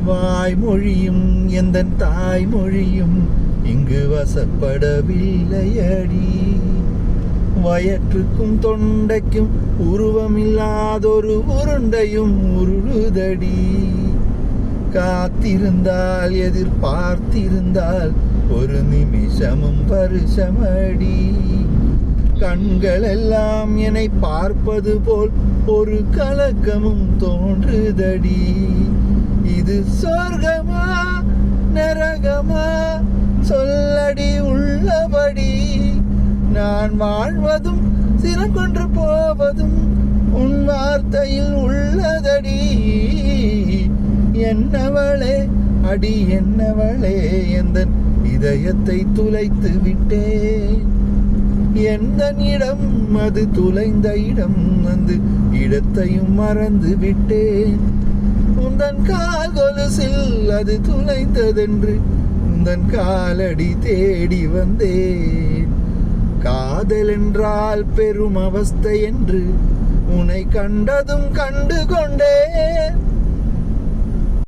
வாய்மொழியும் எந்தன் தாய்மொழியும் இங்கு வசப்படவில்லையடி. வயற்றுக்கும் தொண்டைக்கும் உருவமில்லாதொரு உருண்டையும் உருளுதடி. காத்திருந்தால் எதிர்பார்த்திருந்தால் ஒரு நிமிஷமும் வருஷமடி. கண்கள் எல்லாம் என்னை பார்ப்பது போல் ஒரு கலக்கமும் தோன்றுதடி. இது சொர்க்கமா நரகமா சொல்லடி உள்ளபடி. நான் வாழ்வதும் சினம் கொன்று போவதும் உன் வார்த்தையில் உள்ளதடி. என்னவளே அடி என்னவளே எந்தன் இதயத்தை துளைத்து விட்டேன். எந்த இடம் அது துளைந்த இடம், அந்த இடத்தையும் மறந்து விட்டேன். உந்தன் கால் கொலுசில் அது துளைந்ததென்று உந்தன் காலடி தேடி வந்தேன். காதல் என்றால் பெரும் அவஸ்தை என்று உன்னை கண்டதும் கண்டு கொண்டேன்.